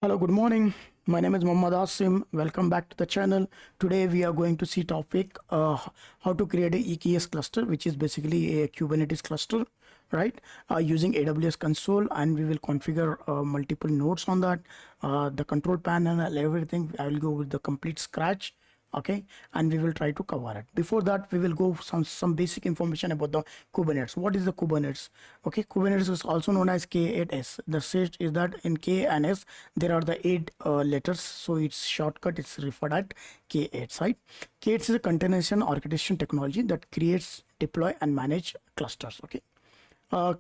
Hello, good morning. My name is Muhammad Asim. Welcome back to the channel. Today we are going to see topic how to create a EKS cluster, which is basically a Kubernetes cluster, right? Using AWS Console, and we will configure multiple nodes on that, the control panel and everything. I will go with the complete scratch, okay, and we will try to cover it. Before that, we will go some basic information about the Kubernetes. What is the Kubernetes? Okay, Kubernetes is also known as K8s. The set is that in K and S there are the 8 letters, so its shortcut is referred at K8, right? K8 is a containerization orchestration technology that creates, deploy and manage clusters. Okay,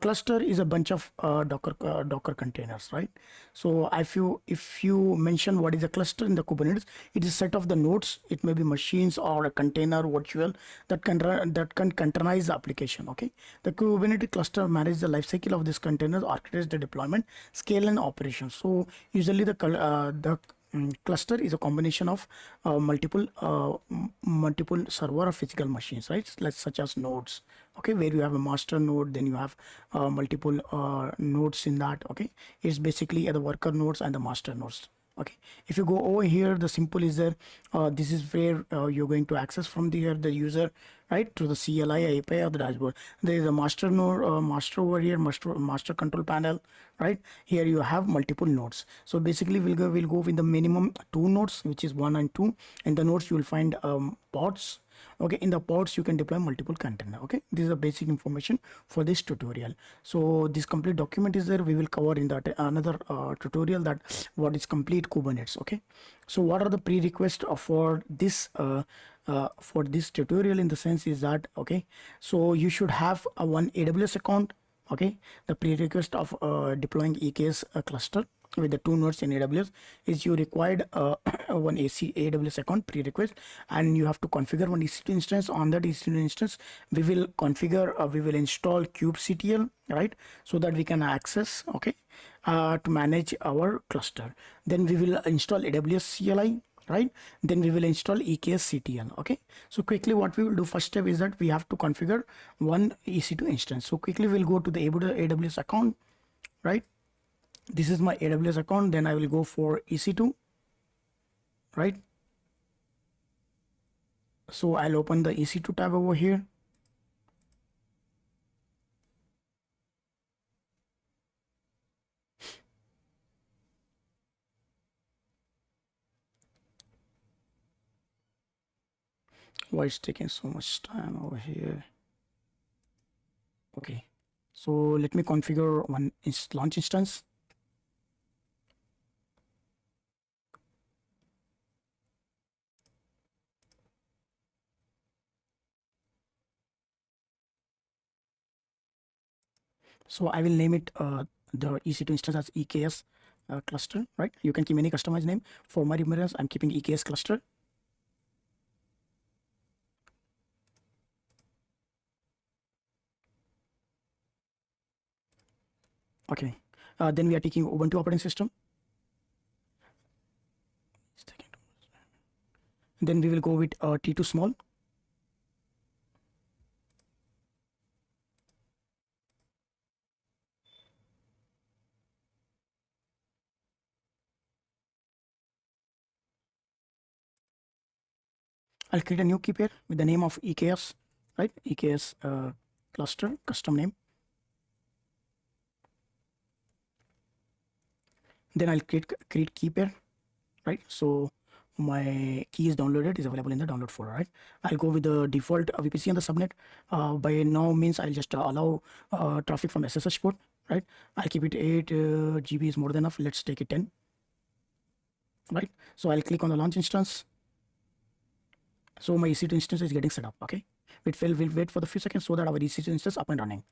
cluster is a bunch of Docker containers, right? So if you mention what is a cluster in the Kubernetes, it is a set of the nodes. It may be machines or a container virtual that can containerize the application. Okay, the Kubernetes cluster manages the lifecycle of this container, orchestrates the deployment, scale and operation. So usually the cluster is a combination of multiple server or physical machines, right? Such as nodes. Okay, where you have a master node, then you have multiple nodes in that. Okay, it's basically the worker nodes and the master nodes. Okay, if you go over here, the simple is there. This is where you're going to access from the user, right, to the CLI API or the dashboard. There is a master node, master over here, master control panel, right? Here you have multiple nodes. So basically we'll go with the minimum 2 nodes, which is 1 and 2. In the nodes you will find pods. Okay, in the pods you can deploy multiple container. Okay, this is the basic information for this tutorial. So this complete document is there. We will cover in that another tutorial that what is complete Kubernetes. Okay, so what are the prerequisites for this tutorial in the sense is that, okay, so you should have a one AWS account. Okay, the prerequisite of deploying EKS cluster with the 2 nodes in AWS is you required one AWS account prerequisite, and you have to configure one EC2 instance. On that EC2 instance, we will install kubectl, right, so that we can access, okay, to manage our cluster. Then we will install AWS CLI, right? Then we will install EKS CTL. Okay, so quickly what we will do, first step is that we have to configure one EC2 instance. So quickly we'll go to the AWS account, right? This is my AWS account. Then I will go for EC2, right? So I'll open the EC2 tab over here. Why it's taking so much time over here? Okay, so let me configure one launch instance. So I will name it the EC2 instance as EKS cluster, right? You can keep any customized name. For my reference, I'm keeping EKS cluster. Okay, then we are taking Ubuntu operating system. Then we will go with T2 small. I'll create a new key pair with the name of EKS, right? EKS cluster, custom name. Then I'll create key pair, right? So my key is downloaded, is available in the download folder, right? I'll go with the default VPC on the subnet. By now means I'll just allow traffic from SSH port, right? I'll keep it 8 GB is more than enough. Let's take it 10, right? So I'll click on the launch instance. So my EC2 instance is getting set up. Okay, we'll wait for the few seconds so that our EC2 instance up and running.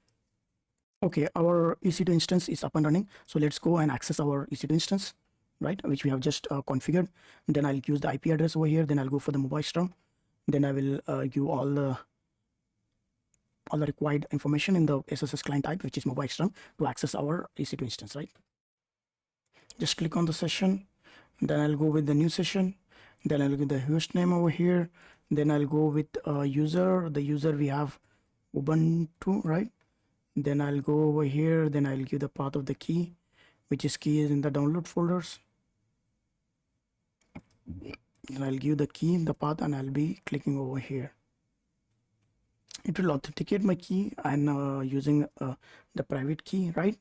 Okay, our EC2 instance is up and running. So let's go and access our EC2 instance, right, which we have just configured. Then I'll use the IP address over here. Then I'll go for the mobile string. Then I will give all the required information in the SSH client type, which is mobile string, to access our EC2 instance, right? Just click on the session. Then I'll go with the new session. Then I'll give the host name over here. Then I'll go with user. The user we have Ubuntu, right? Then I'll go over here. Then I'll give the path of the key, which is in the download folders. and I'll give the key, the path, and I'll be clicking over here. It will authenticate my key and using the private key, right?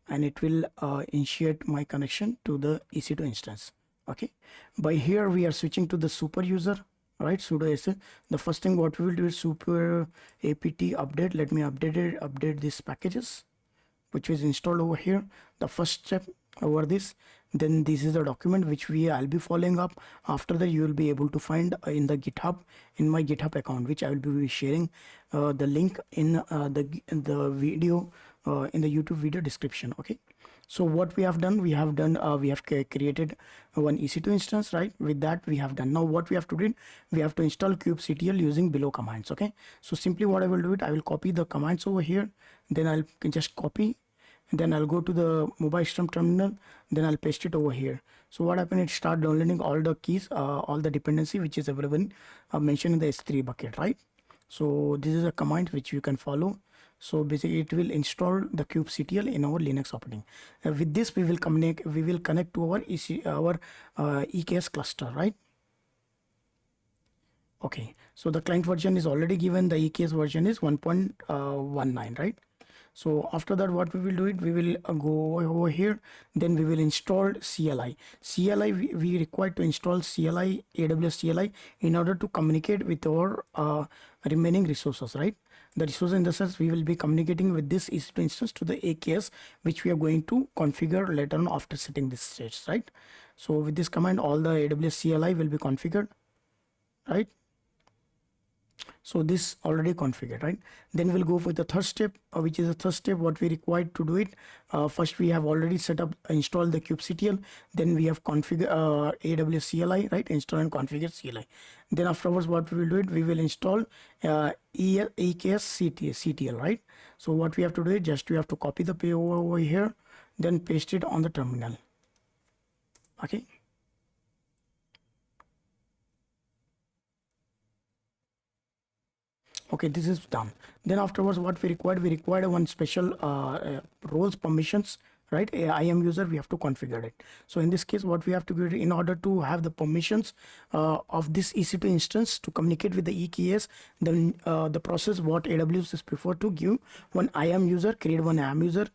And it will initiate my connection to the EC2 instance. Okay, by here we are switching to the super user, right? Sudo s. The first thing what we will do is super apt update. Let me update these packages which is installed over here. The first step over this, then this is the document which I'll be following up. After that you will be able to find in the GitHub, in my GitHub account, which I will be sharing the link in the video in the YouTube video description. Okay, so what we have done, we have created one EC2 instance, right? With that we have done. Now what we have to do, we have to install kubectl using below commands. Okay, so simply what I will do it, I will copy the commands over here, then I'll just copy, and then I'll go to the mobile system terminal, then I'll paste it over here. So what happened, it start downloading all the keys, all the dependency which is available mentioned in the S3 bucket, right? So this is a command which you can follow. So basically it will install the kubectl in our Linux operating. With this we will connect to our EKS cluster, right? Okay, so the client version is already given, the EKS version is 1.19, right? So after that what we will do it, we will go over here, then we will install CLI. We require to install CLI, AWS CLI, in order to communicate with our remaining resources, right? The resource in the sense we will be communicating with this EC2 instance to the AKS, which we are going to configure later on after setting this states, right? So with this command all the AWS CLI will be configured, right? So this already configured, right? Then we'll go for the third step, which is the third step what we required to do it. First we have already set up, installed the kubectl, then we have configured AWS CLI, right? Install and configure CLI. Then afterwards what we will do it, we will install EKS CTL, right? So what we have to do is just we have to copy the pay over here, then paste it on the terminal. Okay. Okay, this is done. Then afterwards what we required one special roles permissions, right? IAM user, we have to configure it. So in this case what we have to do, in order to have the permissions of this EC2 instance to communicate with the EKS, then the process what AWS is prefer to give one IAM user, create one IAM user,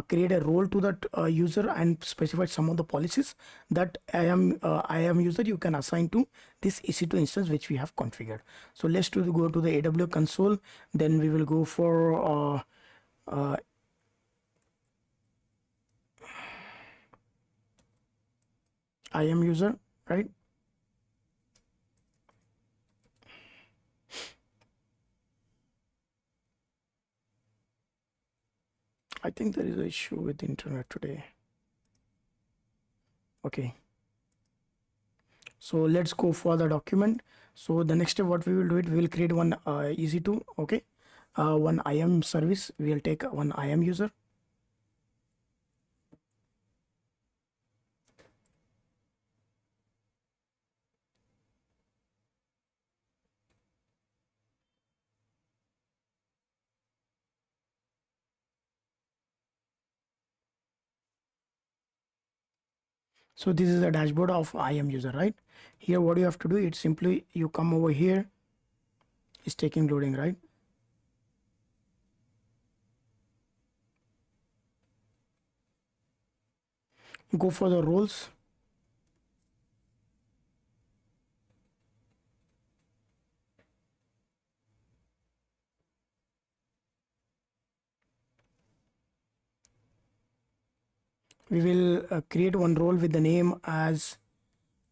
create a role to that user and specify some of the policies that IAM user you can assign to this EC2 instance which we have configured. So let's go to the AWS console, then we will go for IAM user, right? I think there is an issue with the internet today. Okay, so let's go for the document. So the next step what we will do it, we will create one EC2, okay, one IAM service. We will take one IAM user. So this is the dashboard of IAM user, right? Here what you have to do, it's simply you come over here, it's taking loading, right? Go for the roles. We will create one role with the name as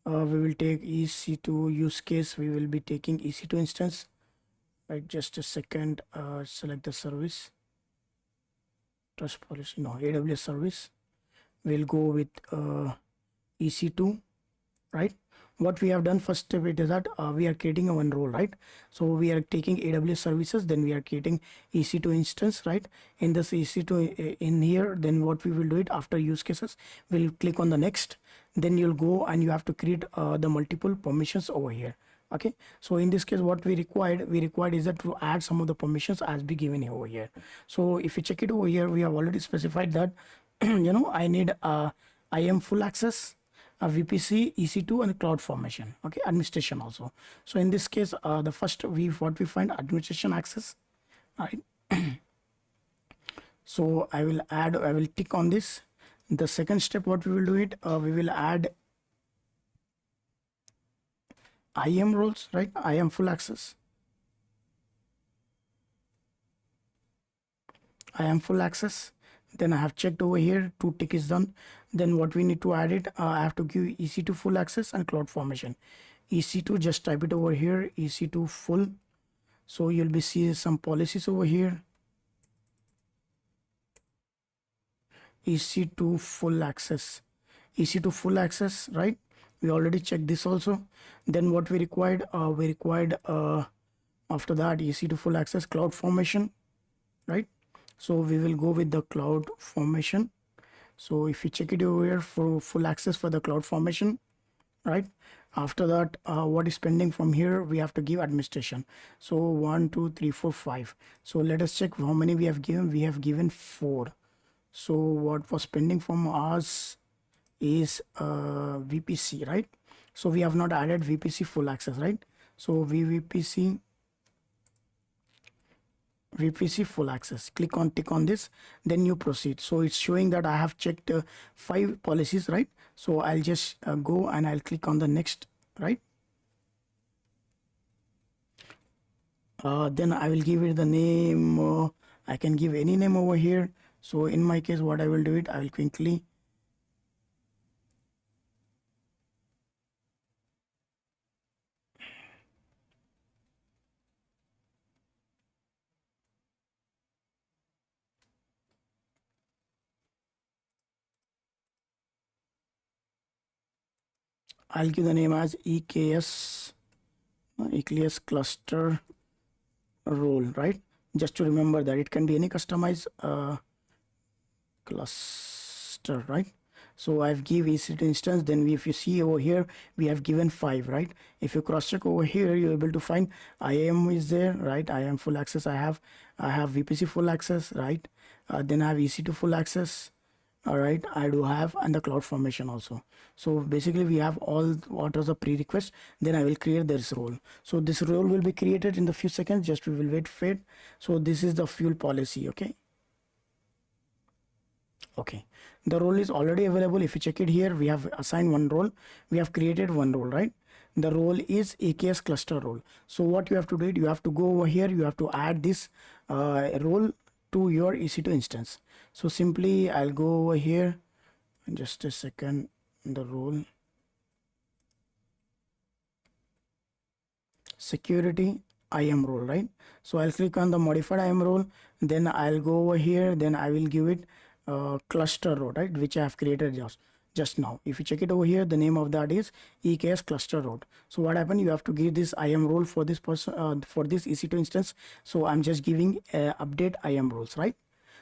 we will take EC2 use case. We will be taking EC2 instance, right? Just a second. Select the service, trust policy, no, AWS service. We'll go with EC2, right? What we have done first step it is that we are creating a one role, right? So we are taking AWS services, then we are creating EC2 instance, right? In this EC2 in here, then what we will do it after use cases, we'll click on the next, then you'll go and you have to create the multiple permissions over here. Okay, so in this case what we required is that to add some of the permissions as be given over here. So if you check it over here, we have already specified that I need IAM full access, VPC, EC2, and cloud formation. Okay, administration also. So in this case, the first what we find administration access, right? So I will tick on this. The second step, what we will do it, we will add IAM roles, right? IAM full access. IAM full access. Then I have checked over here, 2 tick is done. Then what we need to add it, I have to give EC2 full access and cloud formation. EC2, just type it over here, EC2 full. So you'll be seeing some policies over here. EC2 full access. EC2 full access, right? We already checked this also. Then what we required, after that EC2 full access cloud formation, right? So we will go with the cloud formation. So if you check it over here for full access for the cloud formation, right? After that, what is pending from here, we have to give administration. So 1 2 3 4 5. So let us check how many we have given. We have given 4. So what was pending from us is VPC, right? So we have not added VPC full access, right? So VPC full access, tick on this, then you proceed. So it's showing that I have checked 5 policies, right? So I'll just go and I'll click on the next, right? Then I will give it the name. I can give any name over here. So in my case, what I will do it, I will quickly I'll give the name as EKS cluster role, right? Just to remember that it can be any customized cluster, right? So I've give EC2 instance. Then if you see over here, we have given 5, right? If you cross check over here, you're able to find IAM is there, right? IAM full access. I have VPC full access, right? Then I have EC2 full access. All right, I do have, and the cloud formation also. So basically we have all what are the prerequisites. Then I will create this role. So this role will be created in the few seconds. Just we will wait for it. So this is the fuel policy. Okay, the role is already available. If you check it here, we have assigned one role. We have created one role, right? The role is AKS cluster role. So what you have to do, you have to go over here. You have to add this role to your EC2 instance. So simply I'll go over here, just a second, the role security IAM role, right? So I'll click on the modified IAM role, then I'll go over here, then I will give it cluster role, right, which I have created just now. If you check it over here, the name of that is EKS cluster role. So what happened, you have to give this IAM role for this person, for this EC2 instance. So I'm just giving update IAM roles, right?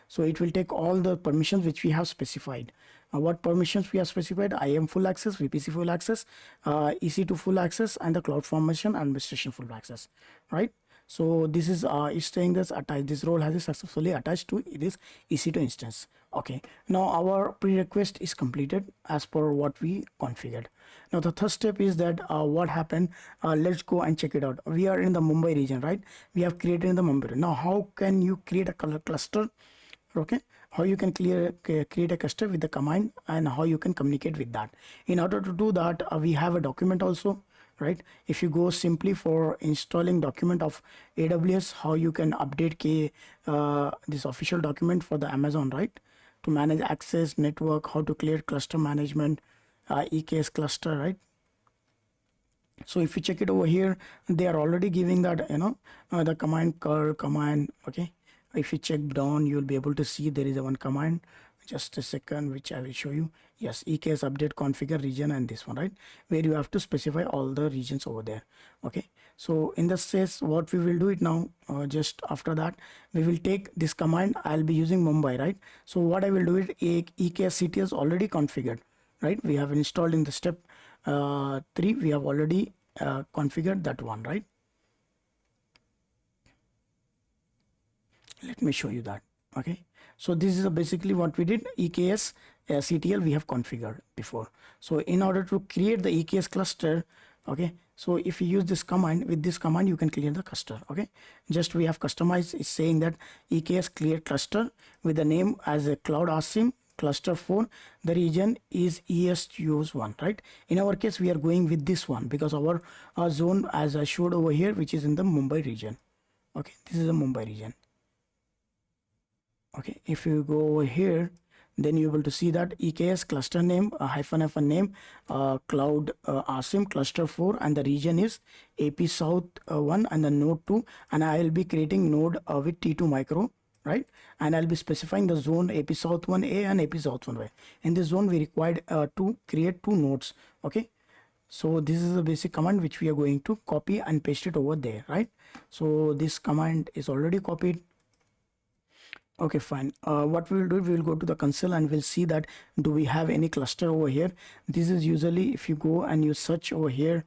So it will take all the permissions which we have specified. What permissions we have specified? IAM full access, VPC full access, EC2 full access, and the cloud formation administration full access, right? So this is it's saying this attached. This role has successfully attached to this EC2 instance. Okay. Now our prerequisite is completed as per what we configured. Now the third step is that what happened. Let's go and check it out. We are in the Mumbai region, right? We have created in the Mumbai. Now how can you create a color cluster? Okay, how you can create a cluster with the command, and how you can communicate with that. In order to do that, we have a document also, right? If you go simply for installing document of AWS, how you can update this official document for the Amazon, right? To manage access network, how to clear cluster management, EKS cluster, right? So if you check it over here, they are already giving that, the command command. Okay, if you check down, you will be able to see there is a one command. Just a second, which I will show you. Yes, EKS update configure region, and this one, right, where you have to specify all the regions over there. Okay, so in this case, what we will do it now, just after that, we will take this command. I'll be using Mumbai, right? So what I will do it, EKS city is already configured, right? We have installed in the step 3. We have already configured that one, right? Let me show you that. Okay, so this is basically what we did. EKS CTL we have configured before. So in order to create the EKS cluster, okay, so if you use this command, with this command you can clear the cluster. Okay, just we have customized is saying that EKS clear cluster with the name as a cloud ASIM cluster 4. The region is ESUS1, right? In our case we are going with this one because our zone, as I showed over here, which is in the Mumbai region. Okay, this is the Mumbai region. Okay, if you go over here, then you're able to see that EKS cluster name hyphen name cloud ASIM cluster 4, and the region is AP South 1 and the node 2, and I will be creating node with T2 micro, right? And I'll be specifying the zone AP South 1A and AP South 1A. In this zone we required to create 2 nodes. Okay, so this is the basic command which we are going to copy and paste it over there, right? So this command is already copied. Okay, fine. What we will do, we will go to the console and we'll see that do we have any cluster over here. This is usually if you go and you search over here,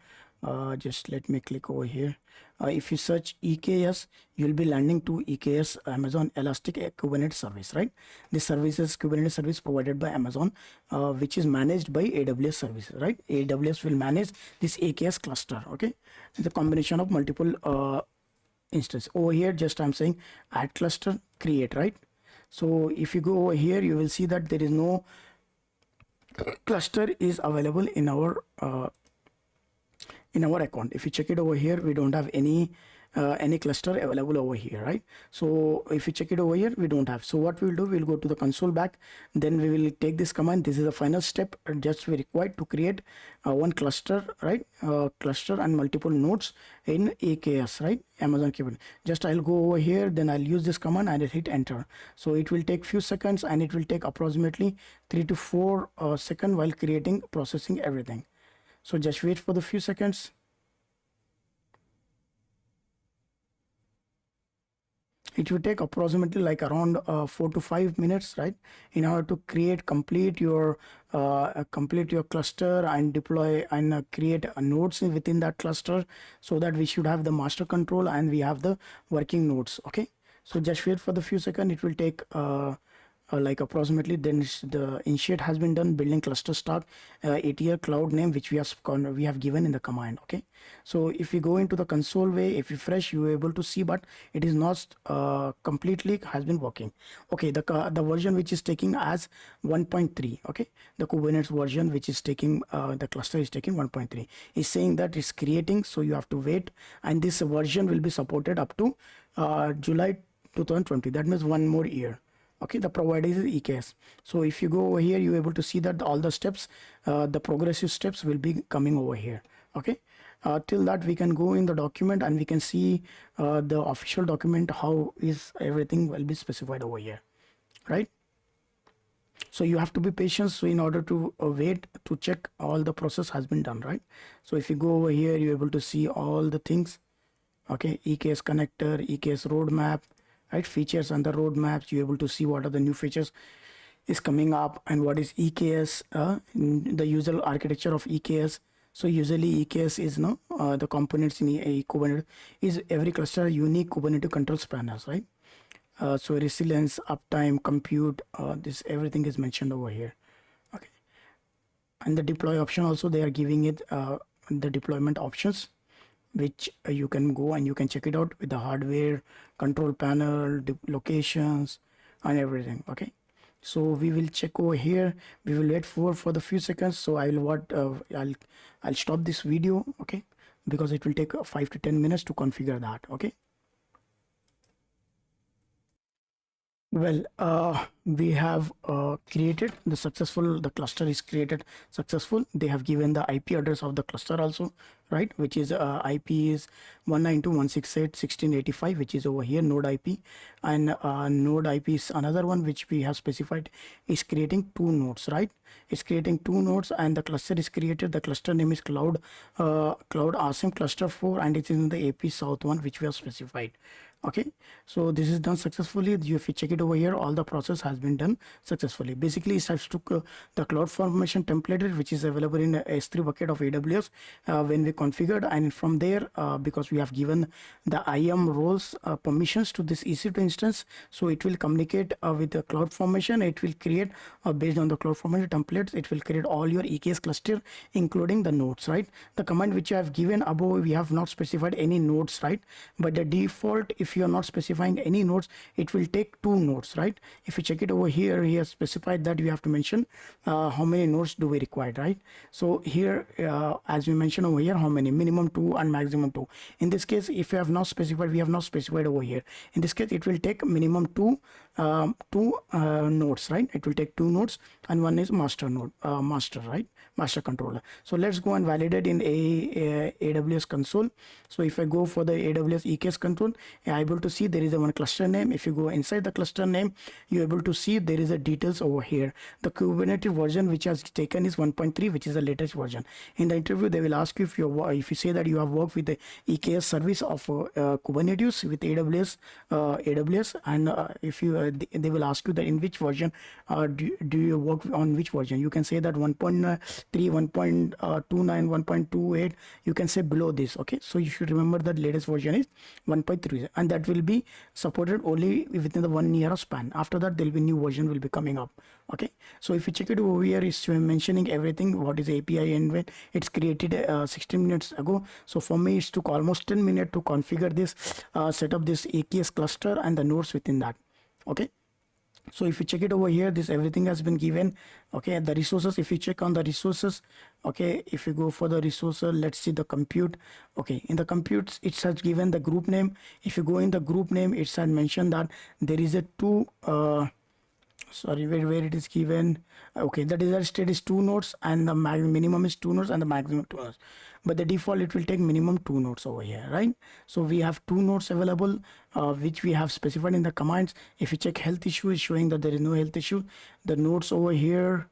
just let me click over here. If you search EKS, you'll be landing to EKS Amazon Elastic Kubernetes service, right? This service is Kubernetes service provided by Amazon, which is managed by AWS services, right? AWS will manage this EKS cluster. Okay, it's a combination of multiple instance. Over here just I'm saying add cluster, create, right? So if you go over here, you will see that there is no cluster is available in our account. If you check it over here, we don't have any cluster available over here, right? So if you check it over here, we don't have. So what we'll do, we'll go to the console back, then we will take this command. This is the final step, just we required to create one cluster, right? Cluster and multiple nodes in AKS, right? Amazon Kubernetes. Just I'll go over here, then I'll use this command and I'll hit enter. So it will take few seconds, and it will take approximately 3 to 4 seconds while creating, processing everything. So just wait for the few seconds. It will take approximately like around 4 to 5 minutes, right, in order to complete your cluster and deploy and create nodes within that cluster, so that we should have the master control and we have the working nodes. Okay, so just wait for the few seconds. It will take like approximately, then the initiate has been done, building cluster start, ATL cloud name which we have given in the command. Okay, so if we go into the console way, if you refresh, you are able to see, but it is not completely has been working. Okay, the version which is taking as 1.3, okay, the Kubernetes version which is taking the cluster is taking 1.3, is saying that it's creating, so you have to wait, and this version will be supported up to July 2020. That means 1 more year. Okay, the provider is EKS. So if you go over here, you're able to see that all the steps, the progressive steps will be coming over here. Okay, till that we can go in the document and we can see the official document, how is everything will be specified over here, right? So you have to be patient, so in order to wait to check all the process has been done, right? So if you go over here, you're able to see all the things. Okay, EKS connector, EKS roadmap, right? Features and the roadmaps, you're able to see what are the new features is coming up and what is EKS, the usual architecture of EKS. So usually EKS is the components in a Kubernetes is every cluster unique Kubernetes control planners, right? So resilience, uptime, compute, this everything is mentioned over here. Okay, and the deploy option also, they are giving it the deployment options, which you can go and you can check it out with the hardware, control panel, locations and everything. Okay, so we will check over here. We will wait for the few seconds. So I will I'll stop this video, okay, because it will take 5 to 10 minutes to configure that. Okay, well, we have created the cluster is created successful. They have given the IP address of the cluster also, right, which is IP is 192.168.16.85, which is over here, node IP, and node IP is another one which we have specified is creating 2 nodes, right? It's creating 2 nodes, and the cluster is created. The cluster name is cloud ASIM cluster 4, and it is in the AP South one which we have specified. Okay, so this is done successfully. If you check it over here, all the process has been done successfully. Basically, it has took the cloud formation template, which is available in S3 bucket of AWS when we configured, and from there, because we have given the IAM roles permissions to this EC2 instance, so it will communicate with the cloud formation. It will create based on the cloud formation templates. It will create all your EKS cluster, including the nodes. Right, the command which I have given above, we have not specified any nodes, right? But the default, if you are not specifying any nodes, it will take 2 nodes, right? If you check it over here, he has specified that you have to mention how many nodes do we require, right? So here, as we mentioned over here, how many? Minimum 2 and maximum 2. In this case, if you have not specified, we have not specified over here. In this case, it will take minimum 2 nodes, right? It will take 2 nodes, and one is master node, master, right? Master controller. So let's go and validate in AWS console. So if I go for the AWS EKS control, you're able to see there is a one cluster name. If you go inside the cluster name, you're able to see there is a details over here. The Kubernetes version which has taken is 1.3, which is the latest version. In the interview, they will ask you if you say that you have worked with the EKS service of Kubernetes with AWS, and if you they will ask you that in which version do you work on, which version. You can say that 1.3, 1.29, 1.28. You can say below this. Okay, so you should remember that latest version is 1.3, and that will be supported only within the 1 year of span. After that, there will be new version will be coming up. Okay, so if you check it over here, it's mentioning everything. What is API and when it's created 16 minutes ago. So for me, it took almost 10 minutes to configure this, set up this AKS cluster and the nodes within that. Okay, so if you check it over here, this everything has been given. Okay, the resources, if you check on the resources, okay, if you go for the resources, let's see the compute. Okay, in the compute, it has given the group name. If you go in the group name, it's had mentioned that there is a where it is given. Okay, the desired state is 2 nodes, and the minimum is 2 nodes, and the maximum 2 nodes. But the default, it will take minimum 2 nodes over here, right? So we have 2 nodes available, which we have specified in the commands. If you check health issue, is showing that there is no health issue. The nodes over here,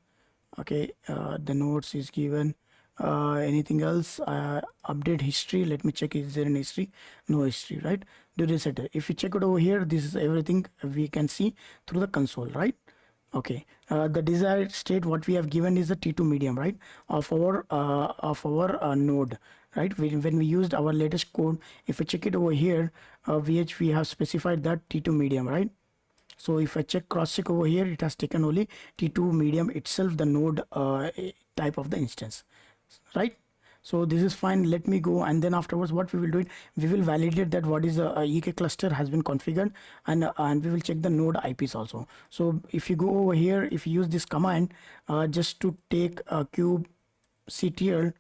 okay, the nodes is given. Anything else? Update history. Let me check, is there an history? No history, right? Do reset. If you check it over here, this is everything we can see through the console, right? Okay, the desired state what we have given is a T2 medium, right, of our node, right? When we used our latest code, if we check it over here, we have specified that T2 medium, right? So if I check cross check over here, it has taken only T2 medium itself, the node type of the instance, right? So this is fine. Let me go, and then afterwards what we will do it, we will validate that what is the EK cluster has been configured, and we will check the node IPs also. So if you go over here, if you use this command just to take kubectl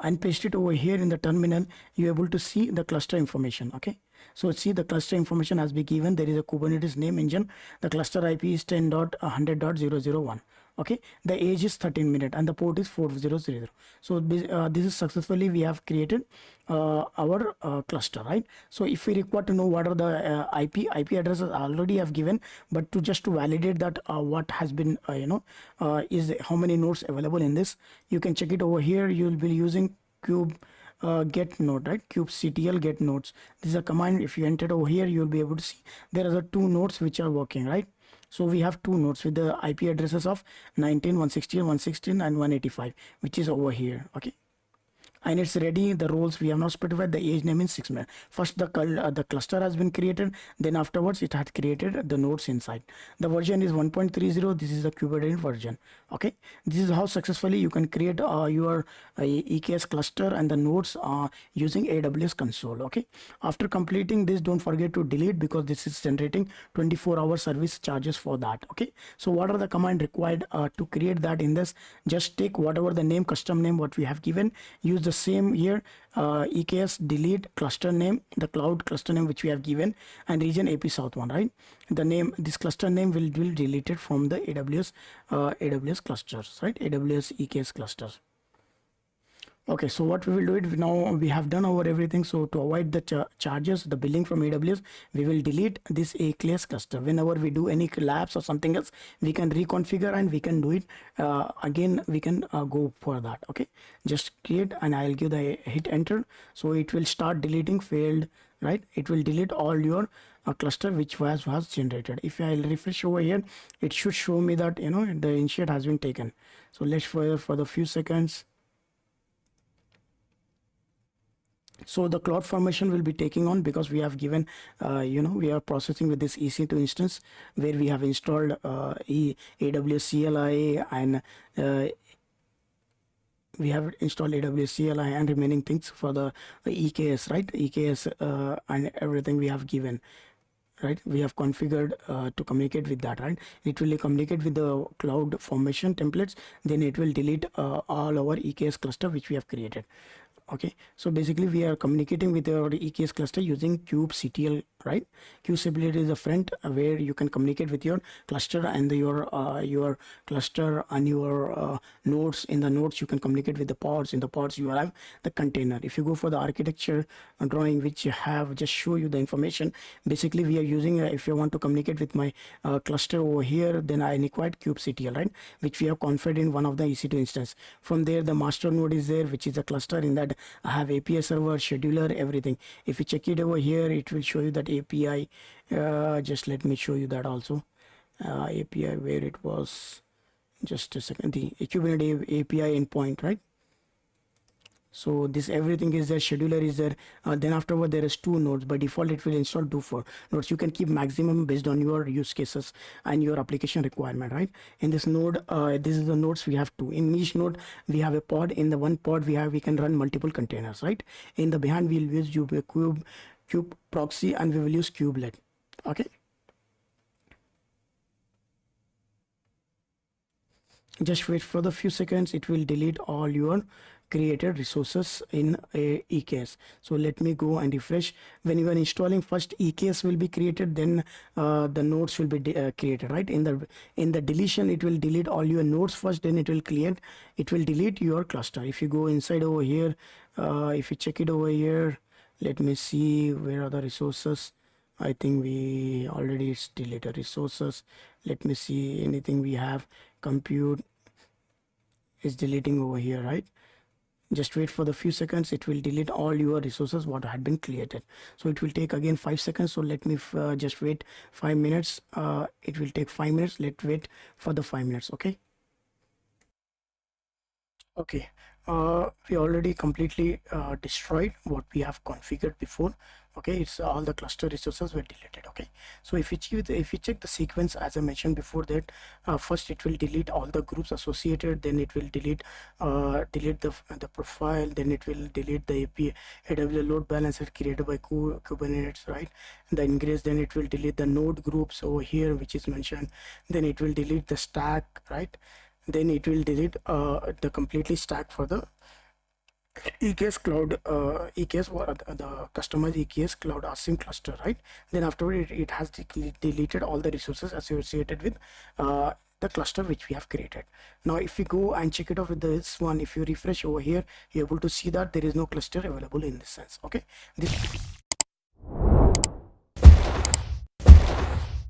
and paste it over here in the terminal, you're able to see the cluster information. Okay, so see the cluster information has been given. There is a Kubernetes name engine. The cluster IP is 10.100.001. Okay, the age is 13 minutes and the port is 4000. So this is successfully we have created our cluster, right? So if we require to know what are the IP addresses already have given, but to validate that what has been is how many nodes available in this, you can check it over here. You will be using get node, right? kubectl get nodes. This is a command. If you enter over here, you will be able to see there are the 2 nodes which are working, right? So we have 2 nodes with the IP addresses of 19, 116, 116 and 185, which is over here. Okay, and it's ready. The roles we have not specified. The age name is 6 minutes. First the cluster has been created, then afterwards it has created the nodes inside. The version is 1.30. This is the Kubernetes version. Okay, this is how successfully you can create your EKS cluster and the nodes using AWS console. Okay, after completing this, don't forget to delete, because this is generating 24-hour service charges for that. Okay, so what are the command required to create that? In this, just take whatever the name, custom name what we have given, use the same here, EKS delete cluster name, the cloud cluster name which we have given, and region AP South 1, right? The name, this cluster name will be deleted from the AWS clusters, right? AWS EKS clusters. Okay, so what we will do it now, we have done our everything. So to avoid the charges, the billing from AWS, we will delete this AKS cluster. Whenever we do any collapse or something else, we can reconfigure and we can do it again. We can go for that. Okay, just create and I'll give the hit enter. So it will start deleting failed, right? It will delete all your cluster which was generated. If I'll refresh over here, it should show me that the initiate has been taken. So let's for the few seconds. So the cloud formation will be taking on because we have given we are processing with this EC2 instance where we have installed AWS CLI and we have installed AWS CLI and remaining things for the EKS, right? EKS and everything we have given, right? We have configured to communicate with that, right? It will communicate with the cloud formation templates, then it will delete all our EKS cluster which we have created. Okay, so basically we are communicating with our EKS cluster using kubectl, right? Kubectl is a friend where you can communicate with your cluster and your cluster and your nodes. In the nodes you can communicate with the pods. In the pods you have the container. If you go for the architecture drawing which you have just show you the information, basically we are using if you want to communicate with my cluster over here, then I required kubectl, right, which we have configured in one of the EC2 instance. From there the master node is there, which is a cluster. In that I have API server, scheduler, everything. If you check it over here, it will show you that API. Just let me show you that also. API where it was, just a second, the Kubernetes API endpoint, right? So this everything is there, scheduler is there. Then afterward there is two nodes. By default it will install 2 4 nodes. You can keep maximum based on your use cases and your application requirement, right? In this node, this is the nodes we have two. In each node we have a pod. In the one pod we can run multiple containers, right? In the behind we'll use kube proxy and we will use kubelet. Okay, just wait for the few seconds. It will delete all your created resources in a EKS. So let me go and refresh. When you are installing, first EKS will be created, then the nodes will be created, right? In the deletion it will delete all your nodes first, then it will delete your cluster. If you go inside over here, if you check it over here, let me see where are the resources. I think we already deleted resources. Let me see anything we have. Compute is deleting over here, right? Just wait for the few seconds. It will delete all your resources what had been created. So it will take again 5 seconds. So let me just wait 5 minutes. It will take 5 minutes. Let's wait for the 5 minutes. Okay. Okay, we already completely destroyed what we have configured before. Okay, it's all the cluster resources were deleted. Okay, so if you check the sequence as I mentioned before that, first it will delete all the groups associated, then it will delete the profile, then it will delete the API AWS load balancer created by Kubernetes, right? The ingress, then it will delete the node groups over here which is mentioned, then it will delete the stack, right? Then it will delete the completely stack for the EKS cloud, EKS the customized EKS cloud async cluster, right? Then afterward it has deleted all the resources associated with the cluster which we have created. Now if we go and check it out with this one, if you refresh over here, you're able to see that there is no cluster available in this sense. Okay, this